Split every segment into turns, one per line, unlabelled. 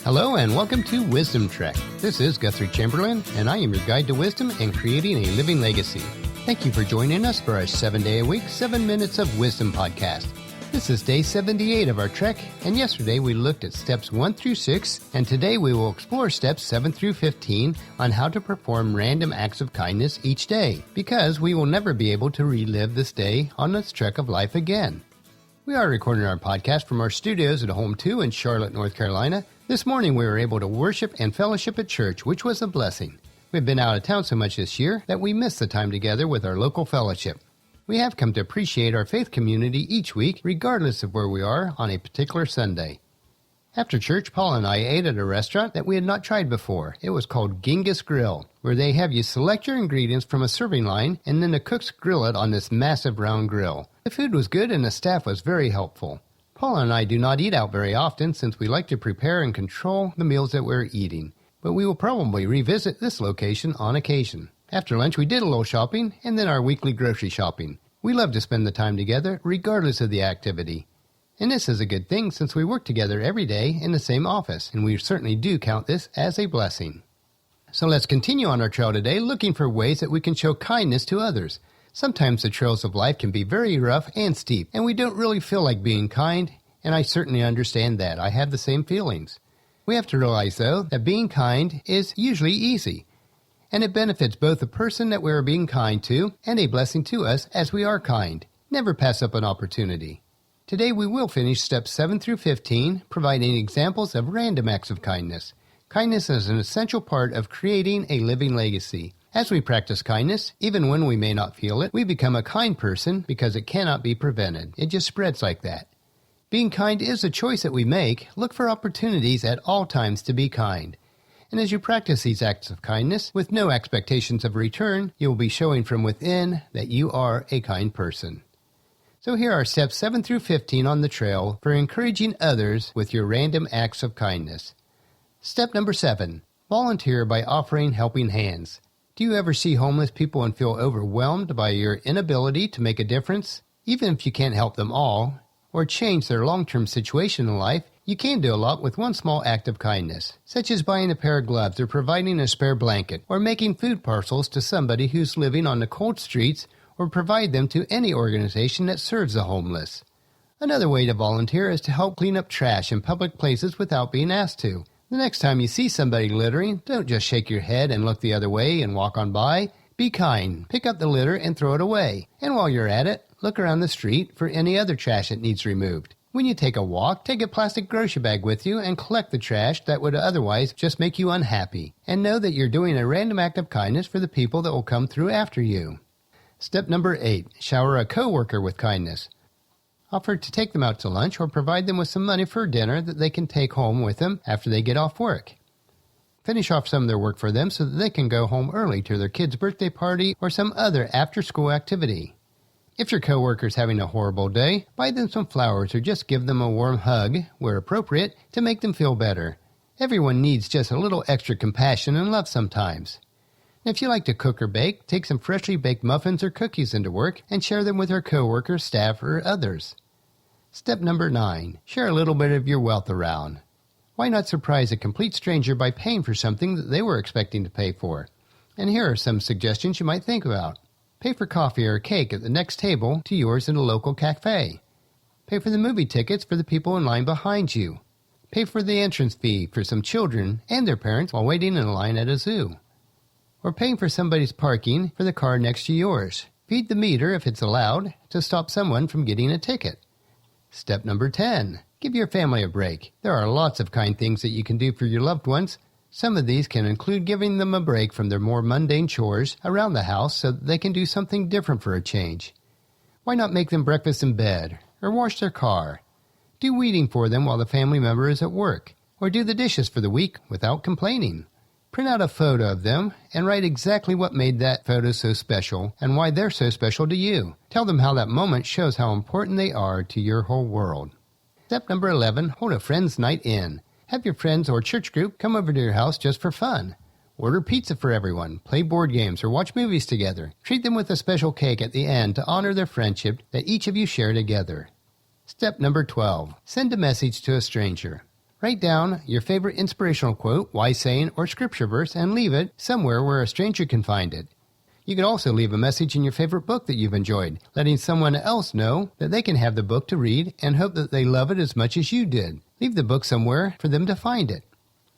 Hello and welcome to Wisdom Trek. This is Guthrie Chamberlain, and I am your guide to wisdom and creating a living legacy. Thank you for joining us for our 7-day-a-week, 7 Minutes of Wisdom podcast. This is day 78 of our trek, and yesterday we looked at steps 1 through 6, and today we will explore steps 7 through 15 on how to perform random acts of kindness each day, because we will never be able to relive this day on this trek of life again. We are recording our podcast from our studios at Home 2 in Charlotte, North Carolina. This morning we were able to worship and fellowship at church, which was a blessing. We've been out of town so much this year that we missed the time together with our local fellowship. We have come to appreciate our faith community each week, regardless of where we are on a particular Sunday. After church, Paul and I ate at a restaurant that we had not tried before. It was called Genghis Grill, where they have you select your ingredients from a serving line and then the cooks grill it on this massive round grill. The food was good and the staff was very helpful. Paul and I do not eat out very often since we like to prepare and control the meals that we're eating, but we will probably revisit this location on occasion. After lunch, we did a little shopping and then our weekly grocery shopping. We love to spend the time together regardless of the activity. And this is a good thing since we work together every day in the same office, and we certainly do count this as a blessing. So let's continue on our trail today looking for ways that we can show kindness to others. Sometimes the trails of life can be very rough and steep, and we don't really feel like being kind, and I certainly understand that. I have the same feelings. We have to realize, though, that being kind is usually easy, and it benefits both the person that we are being kind to and a blessing to us as we are kind. Never pass up an opportunity. Today we will finish steps 7 through 15, providing examples of random acts of kindness. Kindness is an essential part of creating a living legacy. As we practice kindness, even when we may not feel it, we become a kind person because it cannot be prevented. It just spreads like that. Being kind is a choice that we make. Look for opportunities at all times to be kind. And as you practice these acts of kindness with no expectations of return, you will be showing from within that you are a kind person. So here are steps 7 through 15 on the trail for encouraging others with your random acts of kindness. Step number 7, volunteer by offering helping hands. Do you ever see homeless people and feel overwhelmed by your inability to make a difference? Even if you can't help them all, or change their long-term situation in life, you can do a lot with one small act of kindness, such as buying a pair of gloves or providing a spare blanket, or making food parcels to somebody who's living on the cold streets, or provide them to any organization that serves the homeless. Another way to volunteer is to help clean up trash in public places without being asked to. The next time you see somebody littering, don't just shake your head and look the other way and walk on by. Be kind, pick up the litter and throw it away. And while you're at it, look around the street for any other trash that needs removed. When you take a walk, take a plastic grocery bag with you and collect the trash that would otherwise just make you unhappy. And know that you're doing a random act of kindness for the people that will come through after you. Step number 8, shower a coworker with kindness. Offer to take them out to lunch or provide them with some money for dinner that they can take home with them after they get off work. Finish off some of their work for them so that they can go home early to their kid's birthday party or some other after-school activity. If your coworker is having a horrible day, buy them some flowers or just give them a warm hug, where appropriate, to make them feel better. Everyone needs just a little extra compassion and love sometimes. If you like to cook or bake, take some freshly baked muffins or cookies into work and share them with your coworkers, staff, or others. Step number 9, share a little bit of your wealth around. Why not surprise a complete stranger by paying for something that they were expecting to pay for? And here are some suggestions you might think about. Pay for coffee or cake at the next table to yours in a local cafe. Pay for the movie tickets for the people in line behind you. Pay for the entrance fee for some children and their parents while waiting in a line at a zoo. Or paying for somebody's parking for the car next to yours. Feed the meter if it's allowed to stop someone from getting a ticket. Step number 10, give your family a break. There are lots of kind things that you can do for your loved ones. Some of these can include giving them a break from their more mundane chores around the house so that they can do something different for a change. Why not make them breakfast in bed, or wash their car? Do weeding for them while the family member is at work, or do the dishes for the week without complaining. Print out a photo of them and write exactly what made that photo so special and why they're so special to you. Tell them how that moment shows how important they are to your whole world. Step number 11, hold a friend's night in. Have your friends or church group come over to your house just for fun. Order pizza for everyone, play board games, or watch movies together. Treat them with a special cake at the end to honor their friendship that each of you share together. Step number 12, send a message to a stranger. Write down your favorite inspirational quote, wise saying, or scripture verse and leave it somewhere where a stranger can find it. You can also leave a message in your favorite book that you've enjoyed, letting someone else know that they can have the book to read and hope that they love it as much as you did. Leave the book somewhere for them to find it.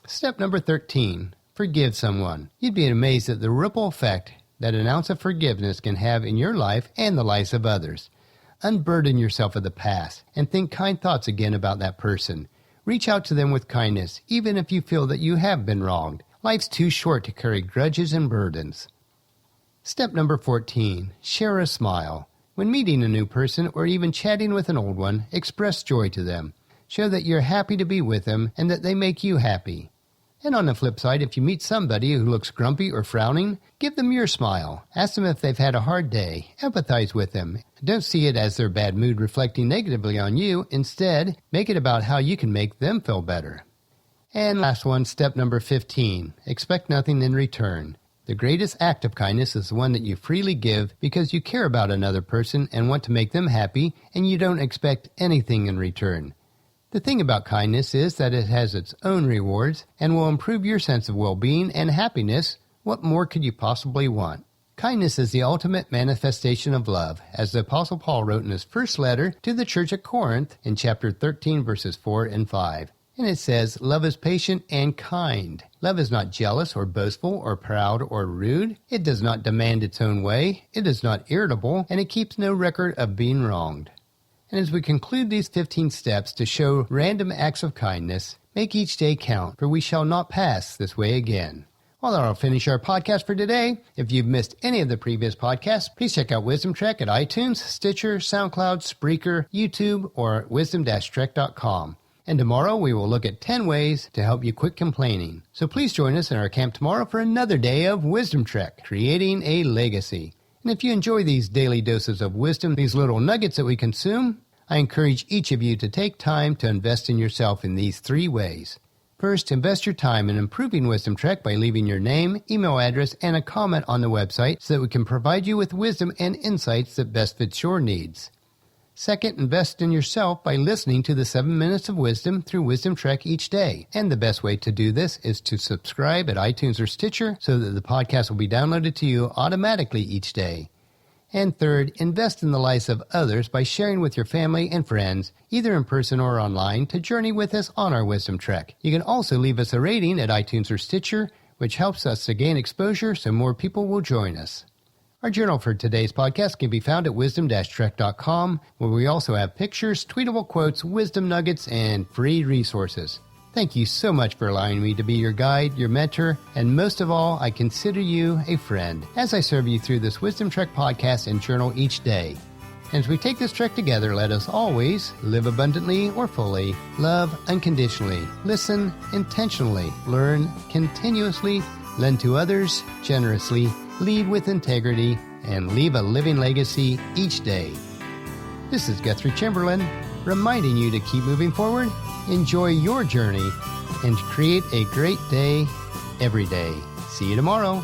Step number 13, forgive someone. You'd be amazed at the ripple effect that an ounce of forgiveness can have in your life and the lives of others. Unburden yourself of the past and think kind thoughts again about that person. Reach out to them with kindness, even if you feel that you have been wronged. Life's too short to carry grudges and burdens. Step number 14, share a smile. When meeting a new person or even chatting with an old one, express joy to them. Show that you're happy to be with them and that they make you happy. And on the flip side, if you meet somebody who looks grumpy or frowning, give them your smile. Ask them if they've had a hard day. Empathize with them. Don't see it as their bad mood reflecting negatively on you. Instead, make it about how you can make them feel better. And last one, step number 15. Expect nothing in return. The greatest act of kindness is the one that you freely give because you care about another person and want to make them happy, and you don't expect anything in return. The thing about kindness is that it has its own rewards and will improve your sense of well-being and happiness. What more could you possibly want? Kindness is the ultimate manifestation of love, as the Apostle Paul wrote in his first letter to the church at Corinth in chapter 13, verses 4 and 5. And it says, love is patient and kind. Love is not jealous or boastful or proud or rude. It does not demand its own way. It is not irritable, and it keeps no record of being wronged. And as we conclude these 15 steps to show random acts of kindness, make each day count, for we shall not pass this way again. Well, that'll finish our podcast for today. If you've missed any of the previous podcasts, please check out Wisdom Trek at iTunes, Stitcher, SoundCloud, Spreaker, YouTube, or wisdom-trek.com. And tomorrow we will look at 10 ways to help you quit complaining. So please join us in our camp tomorrow for another day of Wisdom Trek, creating a legacy. And if you enjoy these daily doses of wisdom, these little nuggets that we consume, I encourage each of you to take time to invest in yourself in these 3 ways. First, invest your time in improving Wisdom Trek by leaving your name, email address, and a comment on the website so that we can provide you with wisdom and insights that best fits your needs. Second, invest in yourself by listening to the 7 Minutes of Wisdom through Wisdom Trek each day. And the best way to do this is to subscribe at iTunes or Stitcher so that the podcast will be downloaded to you automatically each day. And third, invest in the lives of others by sharing with your family and friends, either in person or online, to journey with us on our Wisdom Trek. You can also leave us a rating at iTunes or Stitcher, which helps us to gain exposure so more people will join us. Our journal for today's podcast can be found at wisdom-trek.com, where we also have pictures, tweetable quotes, wisdom nuggets, and free resources. Thank you so much for allowing me to be your guide, your mentor, and most of all, I consider you a friend as I serve you through this Wisdom Trek podcast and journal each day. And as we take this trek together, let us always live abundantly or fully, love unconditionally, listen intentionally, learn continuously, lend to others generously, lead with integrity, and leave a living legacy each day. This is Guthrie Chamberlain, reminding you to keep moving forward, enjoy your journey, and create a great day every day. See you tomorrow.